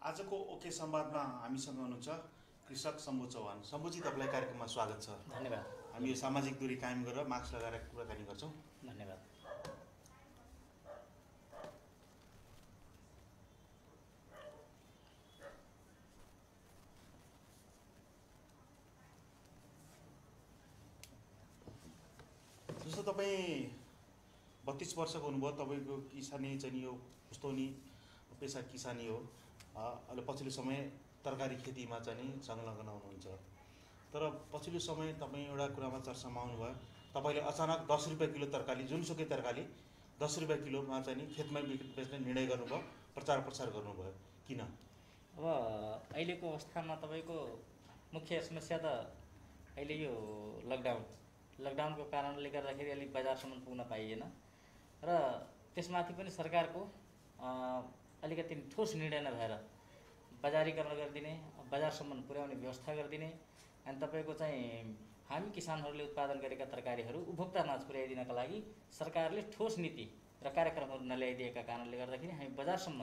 आजको ओके संवादमा हामीसँग हुनुहुन्छ कृषक शम्भु चौहान। शम्भुजी, तपाईँलाई कार्यक्रममा स्वागत छ। धन्यवाद। हामी यो सामाजिक दूरी कायम गरेर मास्क लगाएर कुराकानी गर्छौँ। धन्यवाद। जस्तो तपाईँ 32 वर्षको हुनुभयो, तपाईँको किसानी चाहिँ यो पुस्तौनी पेसा किसानी हो। अहिले पछिल्लो समय तरकारी खेतीमा चाहिँ संलग्न हुनुहुन्छ। तर पछिल्लो समय तपाईँ एउटा कुरामा चर्चामा आउनुभयो, तपाईँले अचानक 10 रुपियाँ किलो तरकारी, जुनसुकै तरकारी 10 रुपियाँ किलोमा चाहिँ खेतमै बेच्ने निर्णय गर्नुभयो, प्रचार प्रसार गर्नुभयो, किन? अब अहिलेको अवस्थामा तपाईँको मुख्य समस्या त अहिले यो लकडाउनको कारणले गर्दाखेरि अलिक बजारसम्म पुग्न पाइएन र त्यसमाथि पनि सरकारको अलिकति ठोस निर्णय नभएर बजारीकरण गरिदिने, बजारसम्म पुर्याउने व्यवस्था गरिदिने अनि तपाईँको चाहिँ हामी किसानहरूले उत्पादन गरेका तरकारीहरू उपभोक्तामाझ पुर्याइदिनका लागि सरकारले ठोस नीति र कार्यक्रमहरू नल्याइदिएका कारणले गर्दाखेरि हामी बजारसम्म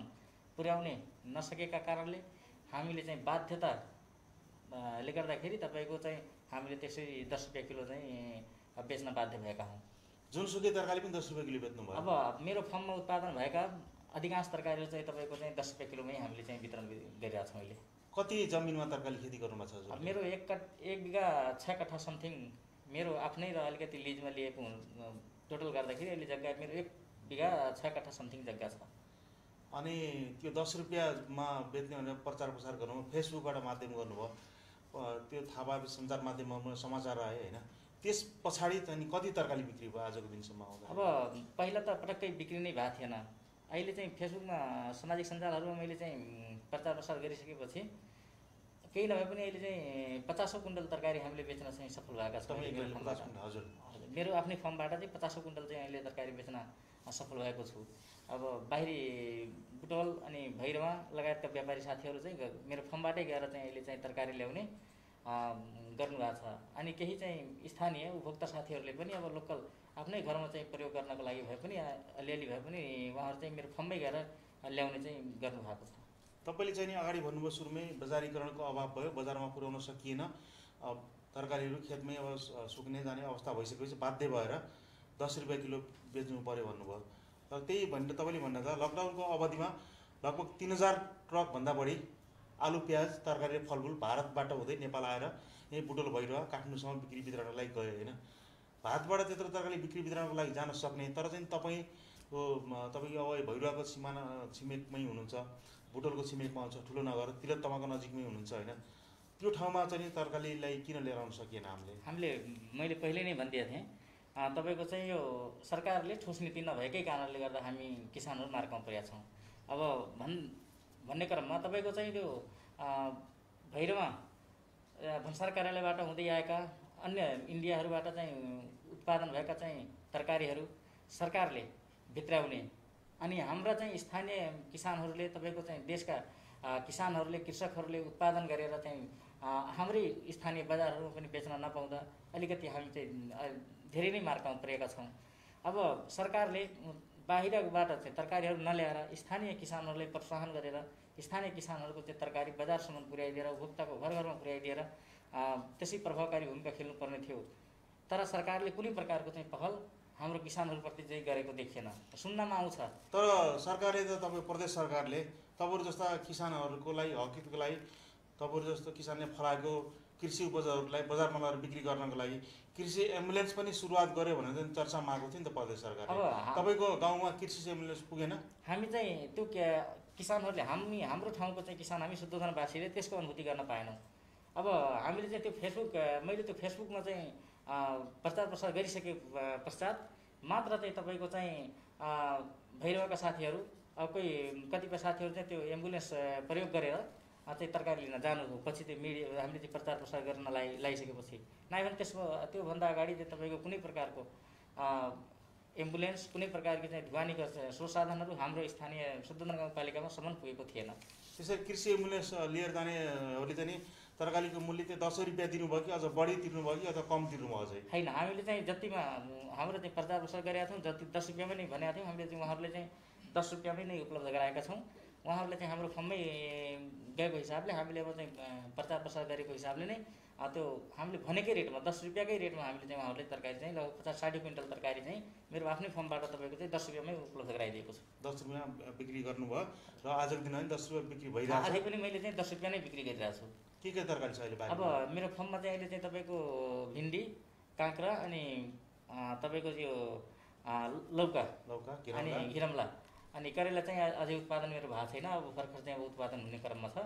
पुर्याउने नसकेका कारणले हामीले चाहिँ बाध्यताले गर्दाखेरि तपाईँको चाहिँ हामीले त्यसरी 10 रुपियाँ किलो चाहिँ बेच्न बाध्य भएका हौँ। जुनसुकै तरकारी पनि 10 रुपियाँ किलो बेच्नुभयो? अब मेरो फार्ममा उत्पादन भएका अधिकांश तरकारीहरू चाहिँ तपाईँको चाहिँ 10 रुपियाँ किलोमै हामीले चाहिँ वितरण गरिरहेका छौँ। अहिले कति जमिनमा तरकारी खेती गर्नुभएको छ? मेरो एक बिघा 6 कट्ठा समथिङ मेरो आफ्नै र अलिकति लिजमा लिएको टोटल गर्दाखेरि अहिले जग्गा मेरो 1 बिघा 6 कट्ठा समथिङ जग्गा छ। अनि त्यो 10 रुपियाँमा बेच्ने भनेर प्रचार प्रसार गर्नुभयो, फेसबुकबाट माध्यम गर्नुभयो, त्यो थाहा भए सञ्चार माध्यममा समाचार आयो होइन? त्यस पछाडि चाहिँ कति तरकारी बिक्री भयो आजको दिनसम्म आउँदा? अब पहिला त पटक्कै बिक्री नै भएको थिएन। अहिले चाहिँ फेसबुकमा सामाजिक सञ्जालहरूमा मैले चाहिँ प्रचार प्रसार गरिसकेपछि केही नभए पनि अहिले चाहिँ 50 कुइन्टल तरकारी हामीले बेच्न चाहिँ सफल भएका छौँ। हजुर, मेरो आफ्नै फर्मबाट चाहिँ 50 कुइन्टल चाहिँ अहिले तरकारी बेच्न सफल भएको छु। अब बाहिरी बुटवल अनि भैरवा लगायतका व्यापारी साथीहरू चाहिँ मेरो फर्मबाटै गएर चाहिँ अहिले चाहिँ तरकारी ल्याउने गर्नुभएको छ। अनि केही चाहिँ स्थानीय उपभोक्ता साथीहरूले पनि अब लोकल आफ्नै घरमा चाहिँ प्रयोग गर्नको लागि भए पनि अलिअलि भए पनि उहाँहरू चाहिँ मेरो फर्ममै गएर ल्याउने चाहिँ गर्नुभएको छ। तपाईँले चाहिँ अगाडि भन्नुभयो सुरुमै बजारीकरणको अभाव भयो, बजारमा पुर्याउन सकिएन, तरकारीहरू खेतमै अब सुक्ने जाने अवस्था भइसकेपछि बाध्य भएर 10 रुपियाँ किलो बेच्नु पर्यो भन्नुभयो। तर त्यही भनेर तपाईँले भन्दा त लकडाउनको अवधिमा लगभग 3000 ट्रकभन्दा बढी आलु, प्याज, तरकारी, फलफुल भारतबाट हुँदै नेपाल आएर यहीँ बुटोल भैरवा काठमाडौँसम्म बिक्री वितरणको लागि गयो होइन? भारतबाट त्यत्रो तरकारी बिक्री वितरणको लागि जान सक्ने, तर चाहिँ तपाईँको अब भैरवाको छिमेकमै हुनुहुन्छ, बुटोलको छिमेकमा आउँछ, ठुलो नगर तिलोत्तमाको नजिकमै हुनुहुन्छ होइन? त्यो ठाउँमा चाहिँ तरकारीलाई किन लिएर आउन सकिएन हामीले? मैले पहिले नै भनिदिएको थिएँ, तपाईँको चाहिँ यो सरकारले ठोस नीति नभएकै कारणले गर्दा हामी किसानहरू मार्गमा परेका छौँ। अब भन्ने क्रममा तपाईँको चाहिँ त्यो भैरवा भन्सार कार्यालयबाट हुँदै आएका अन्य इन्डियाहरूबाट चाहिँ उत्पादन भएका चाहिँ तरकारीहरू सरकारले भित्राउने अनि हाम्रा चाहिँ स्थानीय किसानहरूले तपाईँको चाहिँ देशका किसानहरूले कृषकहरूले उत्पादन गरेर चाहिँ हाम्रै स्थानीय बजारहरूमा पनि बेच्न नपाउँदा अलिकति हामी चाहिँ धेरै नै मार्कामा परेका छौँ। अब सरकारले बाहिरबाट चाहिँ तरकारीहरू नल्याएर स्थानीय किसानहरूलाई प्रोत्साहन गरेर स्थानीय किसानहरूको चाहिँ तरकारी बजारसम्म पुर्याइदिएर उपभोक्ताको घर घरमा पुर्याइदिएर त्यसै प्रभावकारी भूमिका खेल्नुपर्ने थियो। तर सरकारले कुनै प्रकारको चाहिँ पहल हाम्रो किसानहरूप्रति चाहिँ गरेको देखिएन, सुन्नमा आउँछ। तर सरकारले त तपाईँ प्रदेश सरकारले तपाईँहरू जस्ता किसानहरूको लागि हकितको लागि तपाईँहरू जस्तो किसानले फलाएको कृषि उपजहरूलाई बजारमा लगेर बिक्री गर्नको लागि कृषि एम्बुलेन्स पनि सुरुवात गर्यो भनेर चाहिँ चर्चामा आएको थियो नि त प्रदेश सरकारले। तपाईँको गाउँमा कृषि एम्बुलेन्स पुगेन? हामी चाहिँ त्यो किसानहरूले हाम्रो ठाउँको चाहिँ किसान हामी शुद्धोधनवासीले त्यसको अनुभूति गर्न पाएनौँ। अब हामीले चाहिँ त्यो मैले त्यो फेसबुकमा चाहिँ प्रचार प्रसार गरिसके पश्चात मात्र चाहिँ तपाईँको चाहिँ भैरवाका साथीहरू कोही कतिपय साथीहरू चाहिँ त्यो एम्बुलेन्स प्रयोग गरेर चाहिँ तरकारी लिन जानुभयो। पछि त्यो हामीले चाहिँ प्रचार प्रसार गर्न लगाइसकेपछि नभए भने त्योभन्दा अगाडि चाहिँ तपाईँको कुनै प्रकारको एम्बुलेन्स कुनै प्रकारको चाहिँ ढुवानीका स्रोत साधनहरू हाम्रो स्थानीय शुद्धोधन गाउँपालिकामा सम्म पुगेको थिएन। त्यसरी कृषि एम्बुलेन्स लिएर जानेहरूले चाहिँ तरकारीको मूल्य चाहिँ 10 रुपियाँ दिनुभयो कि अझ बढी तिर्नुभयो कि अथवा कम तिर्नुभयो? अझै होइन, हामीले चाहिँ जतिमा हाम्रो चाहिँ प्रचार प्रसार गरेका थियौँ जति 10 रुपियाँमै नै भनेका थियौँ हामीले चाहिँ उहाँहरूले चाहिँ 10 रुपियाँमै नै उपलब्ध गराएका छौँ। उहाँहरूले चाहिँ हाम्रो फर्ममै गएको हिसाबले हामीले अब चाहिँ प्रचार प्रसार गरेको हिसाबले नै त्यो हामीले भनेकै रेटमा 10 रुपियाँकै रेटमा हामीले चाहिँ उहाँहरूले तरकारी चाहिँ लगभग 50-60 क्विन्टल तरकारी चाहिँ मेरो आफ्नै फर्मबाट तपाईँको चाहिँ 10 रुपियाँमै उपलब्ध गराइदिएको छु। 10 रुपियाँ बिक्री गर्नुभयो र आजको दिन 10 रुपियाँ बिक्री भइरहेको छ। अझै पनि मैले चाहिँ 10 रुपियाँ नै बिक्री गरिरहेको छु। के तरकारी छ अहिले बारीमा? अब मेरो फर्ममा चाहिँ अहिले चाहिँ तपाईँको भिन्डी, काँक्रा अनि तपाईँको यो लौका अनि घिरम्ला अनि करेला चाहिँ अझै उत्पादन मेरो भएको छैन। अब भर्खर चाहिँ अब उत्पादन हुने क्रममा छ।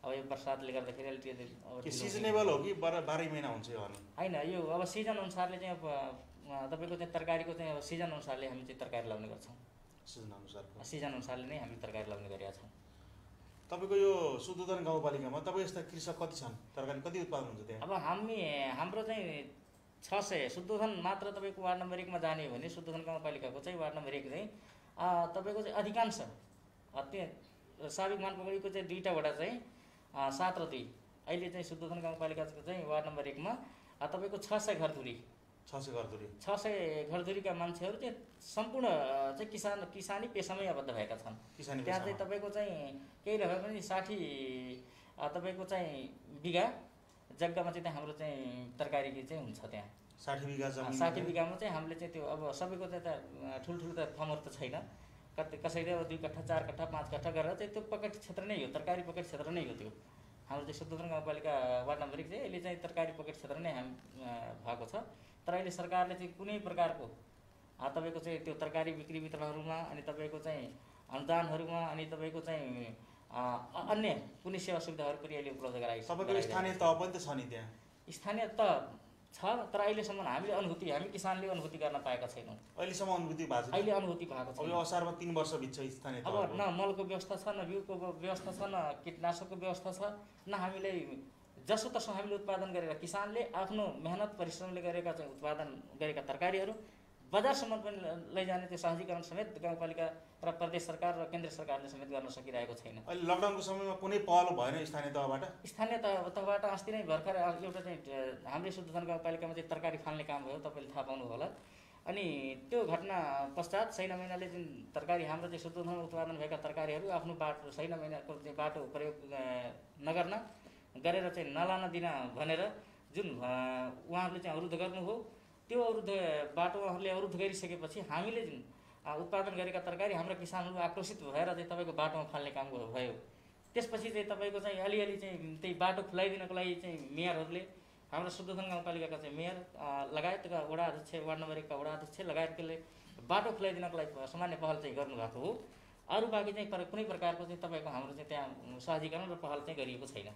अब यो बर्सातले गर्दाखेरि अलिकति सिजनेबल हो कि 12 महिना हुन्छ यो? होइन, यो अब सिजन अनुसारले चाहिँ अब तपाईँको चाहिँ तरकारीको चाहिँ अब सिजन अनुसारले हामी चाहिँ तरकारी लगाउने गर्छौँ। सिजन अनुसारले नै हामी तरकारी लगाउने गरेका छौँ। तपाईँको यो शुद्धोधन गाउँपालिकामा तपाईँ यस्ता कृषक कति छन्? तरकारी कति उत्पादन हुन्छ त्यहाँ? अब हाम्रो चाहिँ 600 शुद्धोधन मात्र तपाईँको वार्ड नम्बर 1 मा जाने हो भने शुद्धोधन गाउँपालिकाको चाहिँ वार्ड नम्बर 1 चाहिँ तपाईँको चाहिँ अधिकांश त्यो साबिक मानपोखरीको चाहिँ 2टा वडा चाहिँ 7 र 2 अहिले चाहिँ शुद्धोधन गाउँपालिकाको चाहिँ वार्ड नम्बर 1 मा तपाईँको 600 घरधुरी 600 घरधुरीका मान्छेहरू चाहिँ सम्पूर्ण चाहिँ किसानी पेसामै आबद्ध भएका छन्। त्यहाँ चाहिँ तपाईँको चाहिँ केही नभए पनि 60 तपाईँको चाहिँ बिघा जग्गामा चाहिँ हाम्रो चाहिँ तरकारी चाहिँ हुन्छ। त्यहाँ 60 बिघा जमिन 60 बिघामा चाहिँ हामीले चाहिँ त्यो अब सबैको चाहिँ ठुल्ठुलो त फर्महरू त छैन। कसैले अब 2 कट्ठा 4 कट्ठा 5 कट्ठा गरेर चाहिँ त्यो पकेट क्षेत्र नै हो, तरकारी पकेट क्षेत्र नै हो त्यो। हाम्रो चाहिँ शुद्धोधन गाउँपालिका वार्ड नम्बर 1 चाहिँ अहिले चाहिँ तरकारी पकेट क्षेत्र नै भएको छ। तर अहिले सरकारले चाहिँ कुनै प्रकारको तपाईँको चाहिँ त्यो तरकारी बिक्री वितरणहरूमा अनि तपाईँको चाहिँ अनुदानहरूमा अनि तपाईँको चाहिँ अन्य कुनै सेवा सुविधाहरू पनि अहिले उपलब्ध गराएको छ। सबैको स्थानीय तह पनि त छ नि त्यहाँ? स्थानीय तह छ, तर अहिलेसम्म हामी किसानले अनुभूति गर्न पाएका छैनौँ। अहिलेसम्म अनुभूति भएको छैन? अहिले अनुभूति भएको छैन। अब यो असारमा 3 वर्ष बित्छ स्थानीय तह। अब न मलको व्यवस्था छ, न बिउको व्यवस्था छ, न कीटनाशकको व्यवस्था छ, न हामीले जसोतसो हामीले उत्पादन गरेर किसानले आफ्नो मेहनत परिश्रमले गरेका चाहिँ उत्पादन गरेका तरकारीहरू बजारसम्म पनि लैजाने त्यो सहजीकरण समेत गाउँपालिका र प्रदेश सरकार र केन्द्र सरकारले समेत गर्न सकिरहेको छैन। अहिले लकडाउनको समयमा कुनै पहल भएन स्थानीय तहबाट? स्थानीय तहबाट अस्ति नै भर्खर एउटा चाहिँ हाम्रै शुद्धोधन गाउँपालिकामा चाहिँ तरकारी फाल्ने काम भयो, तपाईँले थाहा पाउनु होला। अनि त्यो घटना पश्चात सैना महिनाले जुन तरकारी हाम्रो चाहिँ शुद्धोधन उत्पादन भएका तरकारीहरू आफ्नो बाटो सैना महिनाको चाहिँ बाटो प्रयोग नगर्न गरेर चाहिँ नलान दिन भनेर जुन उहाँहरूले चाहिँ अवरुद्ध गर्नु हो, त्यो अवरुद्ध बाटो उहाँहरूले अवरुद्ध गरिसकेपछि हामीले जुन उत्पादन गरेका तरकारी हाम्रा किसानहरू आक्रोशित भएर चाहिँ तपाईँको बाटोमा फाल्ने काम भयो। त्यसपछि चाहिँ तपाईँको चाहिँ अलिअलि चाहिँ त्यही बाटो खुलाइदिनको लागि चाहिँ मेयरहरूले हाम्रो शुद्धोधन गाउँपालिकाका चाहिँ मेयर लगायतका वडा अध्यक्ष वार्ड नम्बर 1 का वडा अध्यक्ष लगायतले बाटो खुलाइदिनको लागि सामान्य पहल चाहिँ गर्नुभएको हो। अरू बाँकी चाहिँ कुनै प्रकारको चाहिँ तपाईँको हाम्रो चाहिँ त्यहाँ सहजीकरण र पहल चाहिँ गरिएको छैन।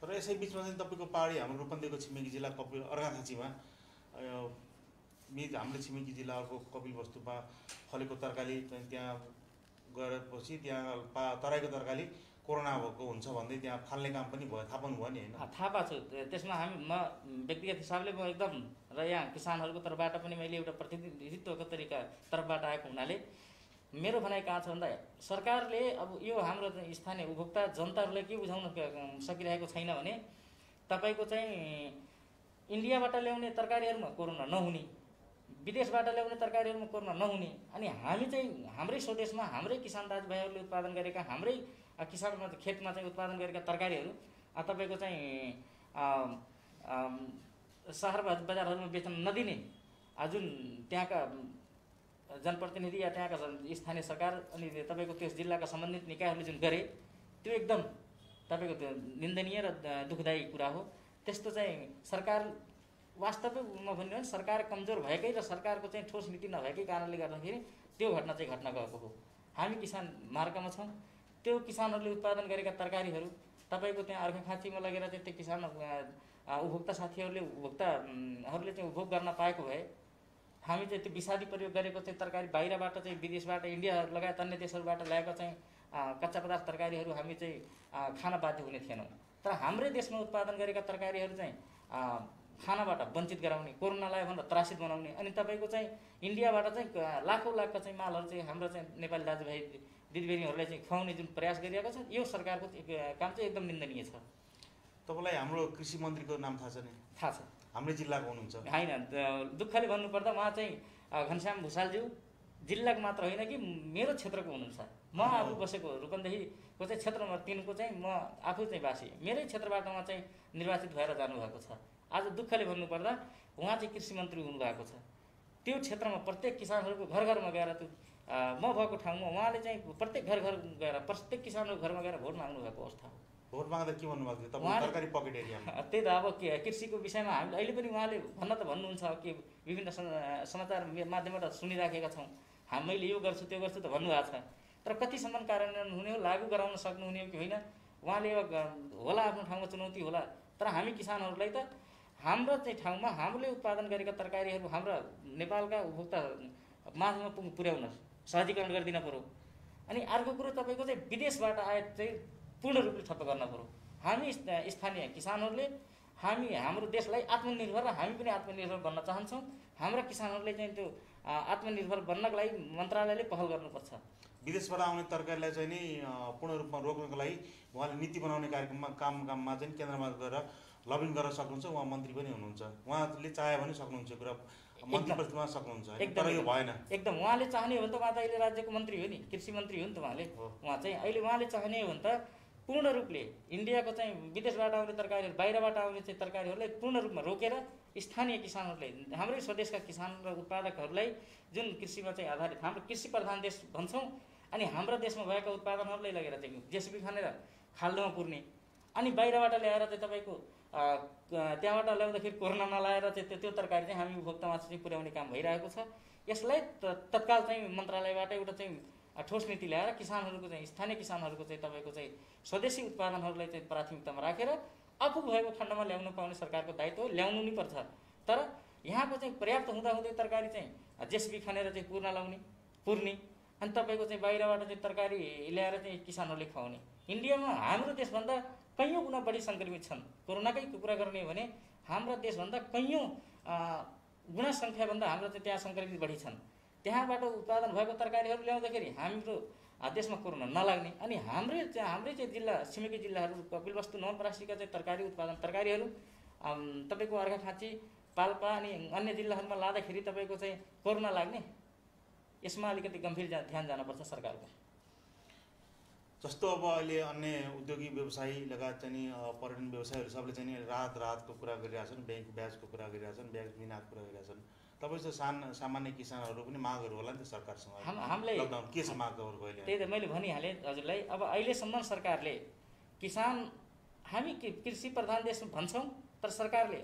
तर यसै बिचमा चाहिँ तपाईँको पहाडी हाम्रो रूपन्देहीको छिमेकी जिल्ला कपिल अर्घाखाँचीमा हाम्रो छिमेकी जिल्लाको कपिलवस्तुमा फलेको तरकारी त्यहाँ गएपछि त्यहाँ तराईको तरकारी कोरोना भएको हुन्छ भन्दै त्यहाँ फाल्ने काम पनि भयो, थाहा पाउनुभयो नि होइन? थाहा पाएको छु। त्यसमा म व्यक्तिगत हिसाबले म एकदम र यहाँ किसानहरूको तर्फबाट पनि मैले एउटा प्रतिनिधित्वको तरिका तर्फबाट आएको हुनाले मेरो भनाइ कहाँ छ भन्दा सरकारले अब यो हाम्रो स्थानीय उपभोक्ता जनताहरूलाई के बुझाउन सकिरहेको छैन भने तपाईँको चाहिँ इन्डियाबाट ल्याउने तरकारीहरूमा कोरोना नहुने, विदेशबाट ल्याउने तरकारीहरूमा कोरोना नहुने, अनि हामी चाहिँ हाम्रै स्वदेशमा हाम्रै किसान दाजुभाइहरूले उत्पादन गरेका हाम्रै किसानमा खेतमा चाहिँ उत्पादन गरेका तरकारीहरू तपाईँको चाहिँ सहर बजारहरूमा बेच्न नदिने जुन त्यहाँका जनप्रतिनिधि या त्यहाँका स्थानीय सरकार अनि तपाईँको त्यस जिल्लाका सम्बन्धित निकायहरूले जुन गरे त्यो एकदम तपाईँको त्यो निन्दनीय र दुःखदायी कुरा हो। त्यस्तो चाहिँ सरकार वास्तवमा भन्यो भने सरकार कमजोर भएकै र सरकारको चाहिँ ठोस नीति नभएकै कारणले गर्दाखेरि त्यो घटना चाहिँ घट्न गएको हो। हामी किसान मार्गमा छौँ। त्यो किसानहरूले उत्पादन गरेका तरकारीहरू तपाईँको त्यहाँ अर्घाखाँचीमा लगेर चाहिँ त्यो किसान उपभोक्ता साथीहरूले चाहिँ उपभोग गर्न पाएको भए हामी चाहिँ त्यो विषादी प्रयोग गरेको चाहिँ तरकारी बाहिरबाट चाहिँ विदेशबाट इन्डिया लगायत अन्य देशहरूबाट ल्याएको चाहिँ कच्चा पदार्थ तरकारीहरू हामी चाहिँ खान बाध्य हुने थिएनौँ। तर हाम्रै देशमा उत्पादन गरेका तरकारीहरू चाहिँ खानाबाट वञ्चित गराउने, कोरोना लाग्यो भनेर त्रासित बनाउने, अनि तपाईँको चाहिँ इन्डियाबाट चाहिँ लाखौँ लाखका चाहिँ मालहरू चाहिँ हाम्रो चाहिँ नेपाली दाजुभाइ दिदीबहिनीहरूलाई चाहिँ खुवाउने जुन प्रयास गरिरहेको छ यो सरकारको काम चाहिँ एकदम निन्दनीय छ। तपाईँलाई हाम्रो कृषि मन्त्रीको नाम थाहा छ नि? थाहा छ। हाम्रै जिल्लाको हुनुहुन्छ? होइन, दुःखले भन्नुपर्दा उहाँ चाहिँ घनश्याम भुषालज्यू जिल्लाको मात्र होइन कि मेरो क्षेत्रको हुनुहुन्छ। म आफू बसेको रूपन्देहीको चाहिँ क्षेत्र नम्बर 3 को चाहिँ म आफू चाहिँ बासी, मेरै क्षेत्रबाट उहाँ चाहिँ निर्वाचित भएर जानुभएको छ। आज दुःखले भन्नुपर्दा उहाँ चाहिँ कृषि मन्त्री हुनुभएको छ। त्यो क्षेत्रमा प्रत्येक किसानहरूको घर घरमा गएर त्यो म भएको ठाउँमा उहाँले चाहिँ प्रत्येक घर घर गएर प्रत्येक किसानहरूको घरमा गएर भोट माग्नु भएको अवस्था हो। भोट माग्दा के भन्नुभएको थियो तपाईँ सरकारी पकेट एरियामा? त्यही त अब कृषिको विषयमा हामीले अहिले पनि उहाँले भन्न त भन्नुहुन्छ कि विभिन्न समाचार माध्यमबाट सुनिराखेका छौँ, मैले यो गर्छु त्यो गर्छु त भन्नुभएको छ, तर कतिसम्म कार्यान्वयन हुने हो, लागू गराउन सक्नुहुने हो कि होइन उहाँले होला आफ्नो ठाउँमा चुनौती होला। तर हामी किसानहरूलाई त हाम्रो चाहिँ ठाउँमा हामीले उत्पादन गरेका तरकारीहरू हाम्रा नेपालका उपभोक्ता माझमा पुर्याउन सहजीकरण गरिदिन पर्यो। अनि अर्को कुरो तपाईँको चाहिँ विदेशबाट आयात चाहिँ पूर्ण रूपले ठप्प गर्न पर्यो। हामी स्थानीय किसानहरूले हाम्रो देशलाई आत्मनिर्भर र हामी पनि आत्मनिर्भर बन्न चाहन्छौँ। हाम्रा किसानहरूले चाहिँ त्यो आत्मनिर्भर बन्नको लागि मन्त्रालयले पहल गर्नुपर्छ। विदेशबाट आउने तरकारीलाई चाहिँ नि पूर्ण रूपमा रोक्नको लागि उहाँले नीति बनाउने कार्यक्रममा काममा चाहिँ केन्द्रमा गएर लबिङ गर्न सक्नुहुन्छ। उहाँ मन्त्री पनि हुनुहुन्छ, उहाँले चाहे भने सक्नुहुन्छ, कुरा मन्त्री प्रतिमा सक्नुहुन्छ, तर यो भएन। एकदम उहाँले चाहने हो भने त उहाँ त अहिले राज्यको मन्त्री हो नि, कृषि मन्त्री हो नि त उहाँ चाहिँ अहिले उहाँले चाहने हो भने त पूर्ण रूपले इन्डियाको चाहिँ विदेशबाट आउने तरकारीहरू बाहिरबाट आउने चाहिँ तरकारीहरूलाई पूर्ण रूपमा रोकेर स्थानीय किसानहरूले हाम्रै स्वदेशका किसान र उत्पादकहरूलाई जुन कृषिमा चाहिँ आधारित हाम्रो कृषि प्रधान देश भन्छौँ, अनि हाम्रा देशमा भएका उत्पादनहरूलाई लगेर चाहिँ जेसिबी खनेर खाल्डोमा पुर्ने, अनि बाहिरबाट ल्याएर चाहिँ तपाईँको त्यहाँबाट ल्याउँदाखेरि कोरोना नलाएर चाहिँ त्यो तरकारी चाहिँ हामी उपभोक्तामा चाहिँ पुर्याउने काम भइरहेको छ। यसलाई तत्काल चाहिँ मन्त्रालयबाट एउटा चाहिँ ठोस नीति ल्याएर किसानहरूको चाहिँ स्थानीय किसानहरूको चाहिँ तपाईँको चाहिँ स्वदेशी उत्पादनहरूलाई चाहिँ प्राथमिकतामा राखेर आफू भएको खण्डमा ल्याउन पाउने सरकारको दायित्व ल्याउनु नै पर्छ। तर यहाँको चाहिँ पर्याप्त हुँदाहुँदै तरकारी चाहिँ जेसिबी खनेर चाहिँ पुर्ने अनि तपाईँको चाहिँ बाहिरबाट चाहिँ तरकारी ल्याएर चाहिँ किसानहरूले खुवाउने। इन्डियामा हाम्रो देशभन्दा कैयौँ गुणा बढी सङ्क्रमित छन्। कोरोनाकै कुरा गर्ने हो भने हाम्रा देशभन्दा कैयौँ गुणा सङ्ख्याभन्दा हाम्रो चाहिँ त्यहाँ सङ्क्रमित बढी छन्। त्यहाँबाट उत्पादन भएको तरकारीहरू ल्याउँदाखेरि हाम्रो देशमा कोरोना नलाग्ने, अनि हाम्रै चाहिँ जिल्ला छिमेकी जिल्लाहरू कपिलवस्तु नवलपरासीका चाहिँ तरकारीहरू तपाईँको अर्घाखाँची पाल्पा अनि अन्य जिल्लाहरूमा लाँदाखेरि तपाईँको चाहिँ कोरोना लाग्ने, यसमा अलिकति गम्भीर ध्यान जानुपर्छ सरकारको। जस्तो अब अहिले अन्य उद्योगी व्यवसायी लगायत चाहिँ पर्यटन व्यवसायीहरू सबले चाहिँ राहतको कुरा गरिरहेछन्, ब्याङ्क ब्याजको कुरा गरिरहेछन्, ब्याज बिनाको कुरा गरिरहेछन्। तपाईँ चाहिँ सामान्य किसानहरू पनि मागहरू होला नि त सरकारसँग? हामीलाई लकडाउन के छ मागहरूको अहिले? त्यही त मैले भनिहालेँ हजुरलाई। अब अहिलेसम्म सरकारले हामी कृषि प्रधान देश भन्छौँ, तर सरकारले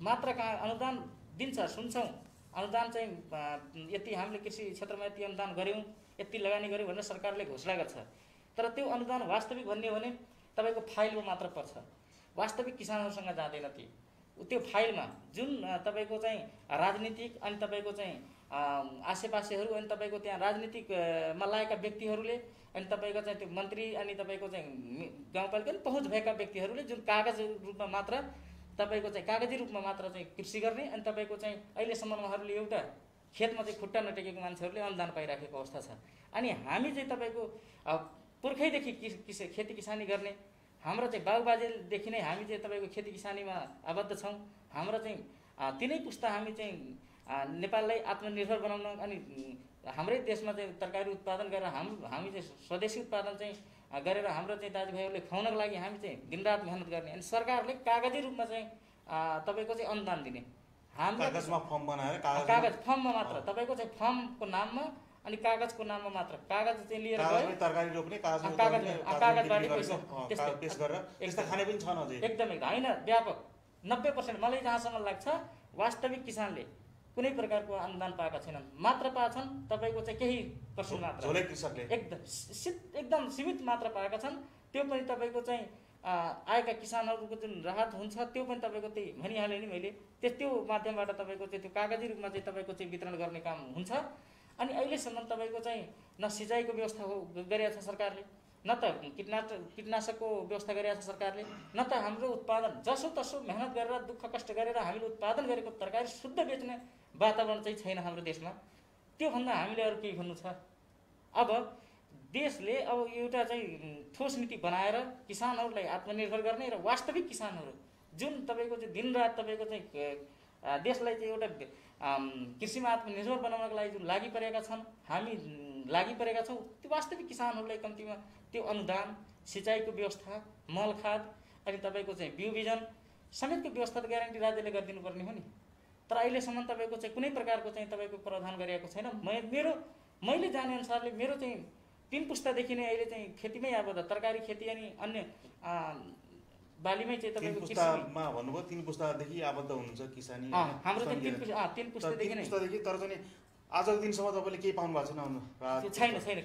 मात्र कहाँ अनुदान दिन्छ सुन्छौँ, अनुदान चाहिँ यति हामीले कृषि क्षेत्रमा यति अनुदान गऱ्यौँ, यति लगानी गऱ्यौँ भनेर सरकारले घोषणा गर्छ। तर त्यो अनुदान वास्तविक भन्ने हो भने तपाईँको फाइलमा मात्र पर्छ, वास्तविक किसानहरूसँग जाँदैन। त्यो फाइलमा जुन तपाईँको चाहिँ राजनीतिक अनि तपाईँको चाहिँ आसेपासेहरू अनि तपाईँको त्यहाँ राजनीतिकमा लागेका व्यक्तिहरूले अनि तपाईँको चाहिँ त्यो मन्त्री अनि तपाईँको चाहिँ गाउँपालिका पनि पहुँच भएका व्यक्तिहरूले जुन कागज रूपमा मात्र तपाईँको चाहिँ कागजी रूपमा मात्र चाहिँ कृषि गर्ने, अनि तपाईँको चाहिँ अहिलेसम्म उहाँहरूले एउटा खेतमा चाहिँ खुट्टा नटेकेको मान्छेहरूले अनुदान पाइराखेको अवस्था छ। अनि हामी चाहिँ तपाईँको पुर्खैदेखि खेती किसानी गर्ने, हाम्रो चाहिँ बाबुबाजेदेखि नै हामी चाहिँ तपाईँको खेती किसानीमा आबद्ध छौँ। हाम्रो चाहिँ तिनै पुस्ता हामी चाहिँ नेपाललाई आत्मनिर्भर बनाउन अनि हाम्रै देशमा चाहिँ तरकारी उत्पादन गरेर हामी चाहिँ स्वदेशी उत्पादन चाहिँ गरेर हाम्रो चाहिँ दाजुभाइहरूले खुवाउनको लागि हामी चाहिँ दिनरात मेहनत गर्ने, अनि सरकारले कागजी रूपमा चाहिँ तपाईँको चाहिँ अनुदान दिने। हाम्रो कागजमा फर्म बनाएर कागज फर्ममा मात्र तपाईँको चाहिँ फर्मको नाममा अनि कागजको नाममा मात्र कागज चाहिँ लिएर गयो, तरकारी रोप्ने कागजबाट पेश गरेर यस्ता खाने पनि छन् अझै। एकदमै होइन, व्यापक 90% मलाई जहाँसम्म लाग्छ वास्तविक किसानले कुनै प्रकारको अनुदान पाएका छैनन्, मात्र पाएछन् तपाईँको चाहिँ केही पर्सेन्ट मात्र, झोले कृषकले एकदम सीमित मात्र पाएका छन्। त्यो पनि तपाईँको चाहिँ आएका किसानहरूको जुन राहत हुन्छ त्यो पनि तपाईँको त्यही भनिहालेँ नि मैले, त्यो माध्यमबाट तपाईँको चाहिँ त्यो कागजी रूपमा चाहिँ तपाईँको चाहिँ वितरण गर्ने काम हुन्छ। अनि अहिलेसम्म तपाईँको चाहिँ न सिँचाइको व्यवस्था गरिरहेको छ सरकारले, न त कीटनाशकको व्यवस्था गरिरहेको छ सरकारले, न त हाम्रो उत्पादन जसोतसो मेहनत गरेर दुःख कष्ट गरेर हामीले उत्पादन गरेको तरकारी शुद्ध बेच्ने वातावरण चाहिँ छैन हाम्रो देशमा। त्योभन्दा हामीले अरू केही भन्नु छ? अब देशले अब एउटा चाहिँ ठोस नीति बनाएर किसानहरूलाई आत्मनिर्भर गर्ने र वास्तविक किसानहरू जुन तपाईँको चाहिँ दिनरात तपाईँको चाहिँ देशलाई चाहिँ एउटा कृषिमा आत्मनिर्भर बनाउनको लागि जुन लागि परेका छन्, हामी लागि परेका छौँ, त्यो वास्तविक किसानहरूलाई कम्तीमा त्यो अनुदान, सिँचाइको व्यवस्था, मल खाद अनि तपाईँको चाहिँ बिउ बिजन समेतको व्यवस्था त ग्यारेन्टी राज्यले गरिदिनु पर्ने हो नि। तर अहिलेसम्म तपाईँको चाहिँ कुनै प्रकारको चाहिँ तपाईँको प्रावधान गरिएको छैन। मैले जाने अनुसारले मेरो चाहिँ 3 पुस्तादेखि नै अहिले चाहिँ खेतीमै आबद्ध, तरकारी खेती अनि अन्य बालीमै चाहिँ तपाईँको पुस्तामा भन्नुभयो 3 पुस्तादेखि आबद्ध हुनुहुन्छ किसानी। हाम्रो चाहिँ 3 पुस्तादेखि नै। तर चाहिँ आजको दिनसम्म तपाईँले केही पाउनु भएको छैन? छैन,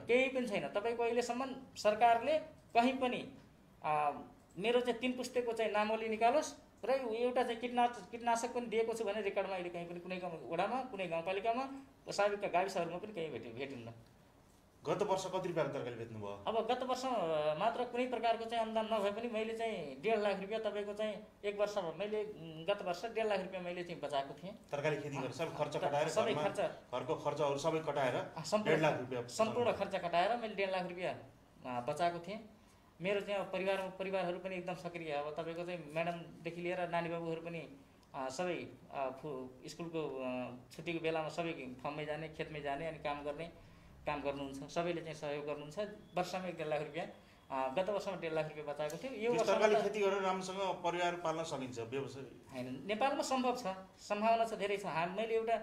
केही पनि छैन। तपाईँको अहिलेसम्म सरकारले कहीँ पनि मेरो चाहिँ 3 पुस्तेको चाहिँ नामोली निकालोस् र एउटा चाहिँ कीटनाशक पनि दिएको छु भने रेकर्डमा अहिले कहीँ पनि कुनै वडामा, कुनै गाउँपालिकामा, साविकका गाविसहरूमा पनि कहीँ भेटिन्न। गत वर्ष कति रुपियाँको तरकारी बेच्नुभयो? अब गत वर्ष मात्र कुनै प्रकारको चाहिँ अनुदान नभए पनि मैले चाहिँ 1.5 लाख रुपियाँ तपाईँको चाहिँ एक वर्ष मैले गत वर्ष 1.5 लाख रुपियाँ मैले चाहिँ बचाएको थिएँ। तरकारी खेती गरेर सबै खर्च कटाएर, सबै खर्च, घरको खर्चहरू सबै कटाएर 1.5 लाख रुपियाँ सम्पूर्ण खर्च कटाएर मैले 1.5 लाख रुपियाँ बचाएको थिएँ। मेरो चाहिँ परिवारहरू पनि एकदम सक्रिय। अब तपाईँको चाहिँ म्याडमदेखि लिएर नानी बाबुहरू पनि सबै स्कुलको छुट्टीको बेलामा सबै फर्ममै जाने, खेतमै जाने अनि काम गर्नुहुन्छ। सबैले चाहिँ सहयोग गर्नुहुन्छ। वर्षमा 1.5 लाख रुपियाँ, गत वर्षमा 1.5 लाख रुपियाँ बचाएको थियो। यो वर्ष तरकारी खेती गरेर राम्रोसँग परिवार पाल्न सकिन्छ व्यवसाय हैन? नेपालमा सम्भव छ, सम्भावना छ, धेरै छ। मैले एउटा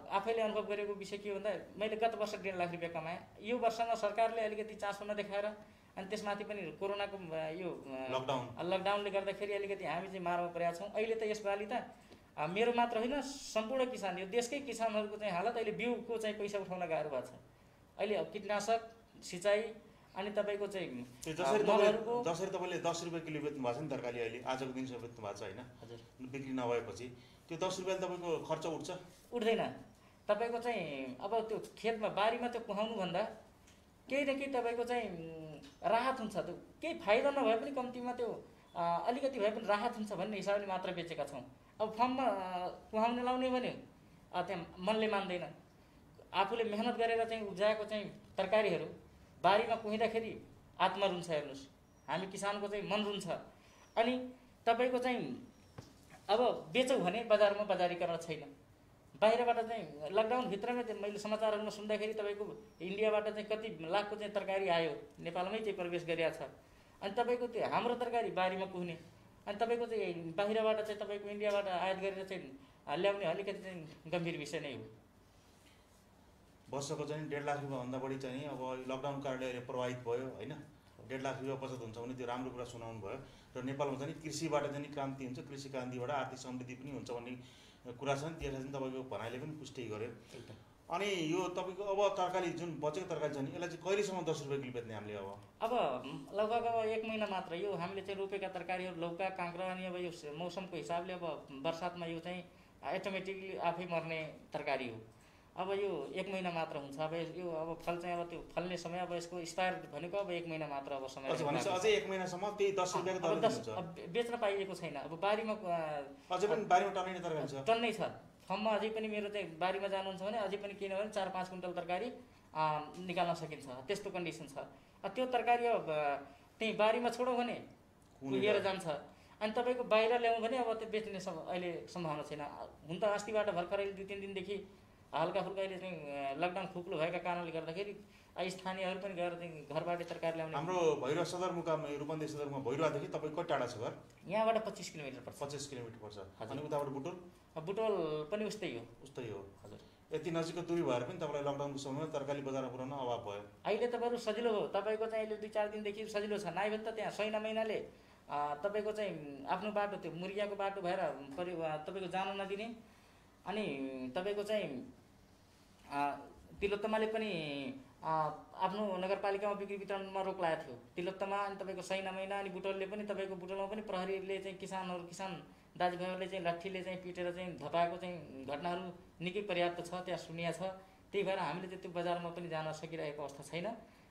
आफैले अनुभव गरेको विषय के भन्दा मैले गत वर्ष 1.5 लाख रुपियाँ कमाएँ। यो वर्षमा सरकारले अलिकति चासो नदेखाएर अनि त्यसमाथि पनि कोरोनाको यो लकडाउनले गर्दाखेरि अलिकति हामी चाहिँ मारमा परेका छौँ। अहिले त यसपालि त मेरो मात्र होइन, सम्पूर्ण किसान, यो देशकै किसानहरूको चाहिँ हालत अहिले बिउको चाहिँ पैसा उठाउन गाह्रो भएको छ। अहिले किटनाशक, सिँचाइ अनि तपाईँको चाहिँ जसरी तपाईँले 10 रुपियाँ किलो बेच्नु भएको छ नि तरकारी, अहिले आजको दिनसम्म बेच्नु भएको छ होइन? हजुर। बिक्री नभएपछि त्यो 10 रुपियाँले तपाईँको खर्च उठ्छ? उठ्दैन। तपाईँको चाहिँ अब त्यो खेतमा बारीमा त्यो कुहाउनुभन्दा केही न केही तपाईँको चाहिँ राहत हुन्छ। त्यो केही फाइदा नभए पनि कम्तीमा त्यो अलिकति भए पनि राहत हुन्छ भन्ने हिसाबले मात्र बेचेका छौँ। अब फर्ममा कुहाउने लाउने भने त्यहाँ मनले मान्दैन। आफूले मेहनत गरेर चाहिँ उब्जाएको चाहिँ तरकारीहरू बारीमा कुहिँदाखेरि आत्मा रुन्छ। हेर्नुहोस्, हामी किसानको चाहिँ मन रुन्छ। अनि तपाईँको चाहिँ अब बेचौँ भने बजारमा बजारीकरण छैन। बाहिरबाट चाहिँ लकडाउनभित्रमै मैले समाचारहरूमा सुन्दाखेरि तपाईँको इन्डियाबाट चाहिँ कति लाखको चाहिँ तरकारी आयो, नेपालमै चाहिँ प्रवेश गरिएको छ। अनि तपाईँको त्यो हाम्रो तरकारी बारीमा कुह्ने, अनि तपाईँको चाहिँ बाहिरबाट चाहिँ तपाईँको इन्डियाबाट आयात गरेर चाहिँ ल्याउने अलिकति चाहिँ गम्भीर विषय नै हो। वर्षको चाहिँ 1.5 लाख रुपियाँभन्दा बढी चाहिँ अब लकडाउन कारणले अहिले प्रभावित भयो होइन? 1.5 लाख रुपियाँ बचत हुन्छ भने त्यो राम्रो कुरा सुनाउनु भयो। र नेपालमा चाहिँ कृषिबाट चाहिँ क्रान्ति हुन्छ, कृषि क्रान्तिबाट आर्थिक समृद्धि पनि हुन्छ भन्ने कुरा छ नि। त्यसलाई चाहिँ तपाईँको भनाइले पनि पुष्टि गर्यो। अनि यो तपाईँको अब तरकारी जुन बचेको तरकारी छ नि, यसलाई चाहिँ कहिलेसम्म 10 रुपियाँ किलो बेच्ने हामीले? अब लगभग अब 1 महिना मात्र यो हामीले चाहिँ रोपेका तरकारीहरू, लौका, काँक्रा, अनि अब यो मौसमको हिसाबले अब बर्सातमा यो चाहिँ अटोमेटिकली आफै मर्ने तरकारी हो। अब यो 1 महिना मात्र हुन्छ। अब यो अब फल चाहिँ अब त्यो फल्ने समय, अब यसको एक्सपायर भनेको अब 1 महिना मात्र अब समय अझै 1 महिनासम्म त्यही 10 रुपियाँको दरले हुन्छ। अब बेच्न पाइएको छैन। अब बारीमा अझै पनि बारीमा टन्नै तरकारी छ, टन्नै छ। फर्ममा अझै पनि मेरो चाहिँ बारीमा जानुहुन्छ भने अझै पनि किन भने 4-5 कुइन्टल तरकारी निकाल्न सकिन्छ, त्यस्तो कन्डिसन छ। त्यो तरकारी अब त्यही बारीमा छोडौँ भने कुहिएर जान्छ। अनि तपाईँको बाहिर ल्याउँ भने अब त्यो बेच्ने अहिले सम्भावना छैन। हुन त अस्तिबाट भर्खरै 2-3 दिनदेखि हल्का फुल्का अहिले चाहिँ लकडाउन खुकुलो भएका कारणले गर्दाखेरि स्थानीयहरू पनि गएर चाहिँ घरबाटै तरकारी ल्याउने। हाम्रो भैरवा सदरमुकाम, रूपन्देही सदरमुकाम भैरवादेखि तपाईँ कति टाढा छ घर? यहाँबाट 25 किलोमिटर पर्छ। 25 किलोमिटर पर्छ। अनि उताबाट बुटोल? बुटोल पनि उस्तै हो। हजुर। यति नजिकको दूरी भएर पनि तपाईँलाई लकडाउनको समयमा तरकारी बजारमा पुर्याउन अभाव भयो। अहिले त बरु सजिलो हो। तपाईँको चाहिँ अहिले 2-4 दिनदेखि सजिलो छ। नाइ भने त त्यहाँ सैना महिनाले तपाईँको चाहिँ आफ्नो बाटो, त्यो मुर्गियाको बाटो भएर तपाईँको जान नदिने। अनि तपाईँको चाहिँ तिलोत्तमाले पनि आफ्नो नगरपालिकामा बिक्री वितरणमा रोक लगाएको थियो। तिलोत्तमा अनि तपाईँको सैना महिना अनि बुटोलले पनि, तपाईँको बुटोलमा पनि प्रहरीले चाहिँ किसान दाजुभाइहरूले चाहिँ लाठीले चाहिँ पिटेर चाहिँ धपाएको चाहिँ घटनाहरू निकै पर्याप्त छ, त्यहाँ सुनिया छ। त्यही भएर हामीले चाहिँ त्यो बजारमा पनि जान सकिरहेको अवस्था छैन।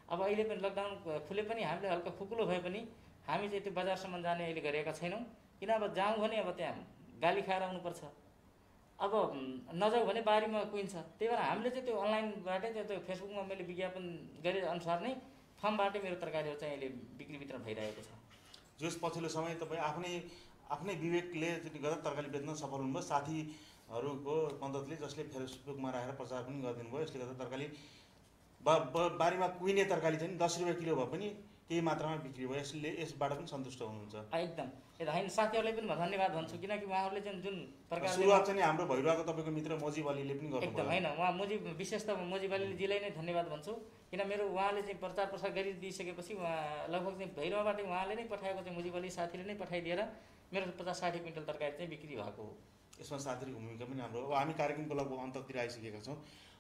अब अहिले पनि लकडाउन खुले पनि हामीले हल्का खुकुलो भए पनि हामी चाहिँ त्यो बजारसम्म जाने अहिले गरेका छैनौँ। किन अब जाउँ भने अब त्यहाँ गाली खाएर आउनुपर्छ। अब नजाउँ भने बारीमा कुहिन्छ। त्यही भएर हामीले चाहिँ त्यो अनलाइनबाटै त्यो फेसबुकमा मैले विज्ञापन गरे अनुसार नै फर्मबाटै मेरो तरकारीहरू चाहिँ अहिले बिक्री वितरण भइरहेको छ। जस पछिल्लो समय तपाईँ आफ्नै आफ्नै विवेकले गर्दा तरकारी बेच्न सफल हुनुभयो। साथीहरूको मद्दतले जसले फेसबुकमा राखेर प्रचार पनि गरिदिनु भयो। यसले गर्दा तरकारी बारीमा कुहिने तरकारी चाहिँ 10 रुपियाँ किलो भए पनि केही मात्रामा बिक्री भयो। यसबाट पनि सन्तुष्ट हुनुहुन्छ? एकदम होइन, साथीहरूलाई पनि धन्यवाद भन्छु, किनकि उहाँहरूले चाहिँ जुन प्रकारले सुरुवात चाहिँ हाम्रो भैरुवाको तपाईँको मित्र मोजी बालीले पनि गर्नुभयो। एकदम होइन, उहाँ विशेष त मोजी बालीजीलाई नै धन्यवाद भन्छु, किन मेरो उहाँले चाहिँ प्रचार प्रसार गरिदिइसकेपछि उहाँ लगभग चाहिँ भैरुवाबाट उहाँले नै पठाएको चाहिँ मोजी बाली साथीले नै पठाइदिएर मेरो 50-60 क्विन्टल तरकारी चाहिँ बिक्री भएको हो। यसमा साथीको भूमिका पनि हाम्रो हो। अब हामी कार्यक्रमको लगभग अन्ततिर आइसकेका छौँ।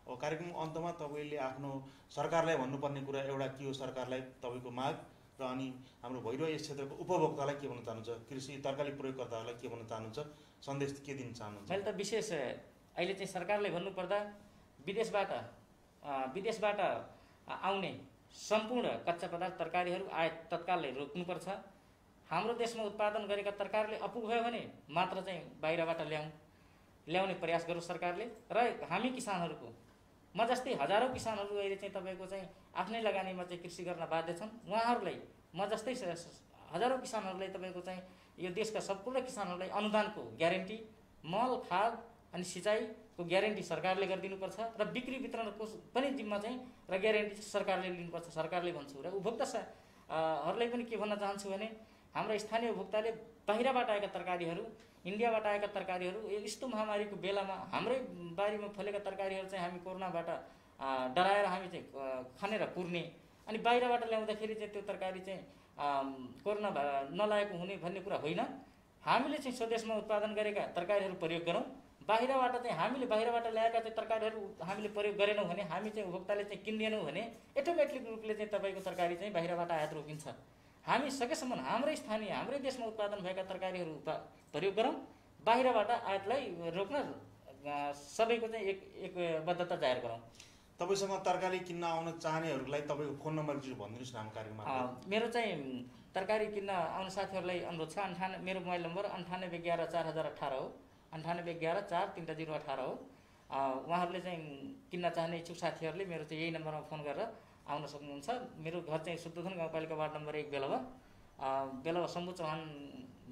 अब कार्यक्रम अन्तमा तपाईँले आफ्नो सरकारलाई भन्नुपर्ने कुरा एउटा के हो, सरकारलाई तपाईँको माग, र अनि हाम्रो भैरुवा यस क्षेत्रको उपभोक्तालाई के भन्न चाहनुहुन्छ, कृषि तरकारी प्रयोगकर्ताहरूलाई के भन्न चाहनुहुन्छ, सन्देश के दिन चाहनुहुन्छ? मैले त विशेष अहिले चाहिँ सरकारले भन्नुपर्दा विदेशबाट आउने सम्पूर्ण कच्चा पदार्थ तरकारीहरू आयात तत्कालै रोक्नुपर्छ। हाम्रो देशमा उत्पादन गरेका तरकारीले अपुग भयो भने मात्र चाहिँ बाहिरबाट ल्याउने प्रयास गरोस् सरकारले। र हामी किसानहरूको म जस्तै हजारौँ किसानहरू अहिले चाहिँ तपाईँको चाहिँ आफ्नै लगानीमा चाहिँ कृषि गर्न बाध्य छन्। उहाँहरूलाई म जस्तै हजारौँ किसानहरूलाई तपाईँको चाहिँ यो देशका सम्पूर्ण किसानहरूलाई अनुदानको ग्यारेन्टी, मल खाद अनि सिँचाइको ग्यारेन्टी सरकारले गरिदिनुपर्छ र बिक्री वितरणको पनि जिम्मा चाहिँ र ग्यारेन्टी सरकारले लिनुपर्छ, सरकारले भन्छु। र उपभोक्ताहरूलाई पनि के भन्न चाहन्छु भने हाम्रा स्थानीय उपभोक्ताले बाहिरबाट आएका तरकारीहरू, इन्डियाबाट आएका तरकारीहरू यस्तो महामारीको बेलामा हाम्रै बारीमा फलेका तरकारीहरू चाहिँ हामी कोरोनाबाट डराएर हामी चाहिँ खनेर पुर्ने अनि बाहिरबाट ल्याउँदाखेरि चाहिँ त्यो तरकारी चाहिँ कोरोना नलागेको हुने भन्ने कुरा होइन। हामीले चाहिँ स्वदेशमा उत्पादन गरेका तरकारीहरू प्रयोग गरौँ। बाहिरबाट चाहिँ हामीले बाहिरबाट ल्याएका चाहिँ तरकारीहरू हामीले प्रयोग गरेनौँ भने, हामी चाहिँ उपभोक्ताले चाहिँ किन्दैनौँ भने अटोमेटिक रूपले चाहिँ तपाईँको तरकारी चाहिँ बाहिरबाट आयात रोकिन्छ। हामी सकेसम्म हाम्रै स्थानीय, हाम्रै देशमा उत्पादन भएका तरकारीहरू प्रयोग गरौँ, बाहिरबाट आयातलाई रोक्न सबैको चाहिँ एकबद्धता जाहेर गरौँ। तपाईँसँग तरकारी किन्न आउन चाहनेहरूलाई तपाईँको फोन नम्बर भनिदिनुहोस् न हाम्रो कार्यक्रममा। मेरो चाहिँ तरकारी किन्न आउने साथीहरूलाई अनुरोध छ, मेरो मोबाइल नम्बर 9811 4018 हो, 9811 43018 हो। उहाँहरूले चाहिँ किन्न चाहने इच्छुक साथीहरूले मेरो चाहिँ यही नम्बरमा फोन गरेर आउन सक्नुहुन्छ। मेरो घर चाहिँ सुत्तुथुन गाउँपालिका वार्ड नम्बर 1 बेलवा शम्भु चौहान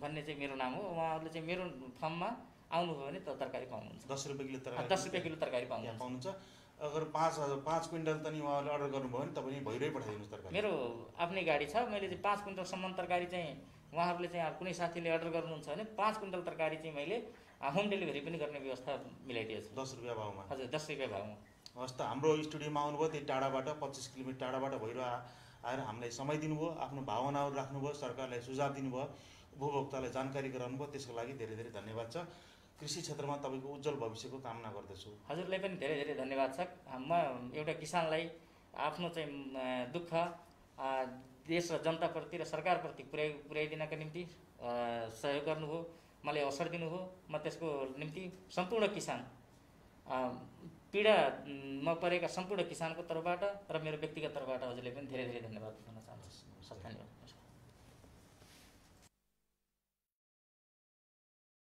भन्ने चाहिँ मेरो नाम हो। उहाँहरूले चाहिँ मेरो फर्ममा आउनुभयो भने तरकारी पाउनुहुन्छ। 10 रुपियाँ किलो तरकारी, 10 रुपियाँ किलो तरकारी पाउनुहुन्छ। अगर 5 क्विन्टल त नि उहाँले अर्डर गर्नुभयो भने तपाईँ भैरै पठाइदिनुहोस् तरकारी। मेरो आफ्नै गाडी छ, मैले चाहिँ 5 क्विन्टलसम्म तरकारी चाहिँ उहाँहरूले चाहिँ कुनै साथीले अर्डर गर्नुहुन्छ भने 5 क्विन्टल तरकारी चाहिँ मैले होम डेलिभरी पनि गर्ने व्यवस्था मिलाइदिएको छु। 10 रुपियाँ भाउमा? हजुर, 10 रुपियाँ भाउमा। हस् त, हाम्रो स्टुडियोमा आउनुभयो, त्यही टाढाबाट 25 किलोमिटर टाढाबाट भैरुवा आएर हामीलाई समय दिनुभयो, आफ्नो भावनाहरू राख्नुभयो, सरकारलाई सुझाव दिनुभयो, उपभोक्तालाई जानकारी गराउनुभयो, त्यसको लागि धेरै धेरै धन्यवाद छ। कृषि क्षेत्रमा तपाईँको उज्जवल भविष्यको कामना गर्दछु। हजुरलाई पनि धेरै धेरै धन्यवाद छ। म एउटा किसानलाई आफ्नो चाहिँ दुःख देश र जनताप्रति र सरकारप्रति पुर्याइदिनका निम्ति सहयोग गर्नुभयो, मलाई अवसर दिनुभयो। म त्यसको निम्ति सम्पूर्ण किसान, पीडामा परेका सम्पूर्ण किसानको तर्फबाट र मेरो व्यक्तिगत तर्फबाट हजुरले पनि धेरै धेरै धन्यवाद भन्न चाहन्छु। धन्यवाद।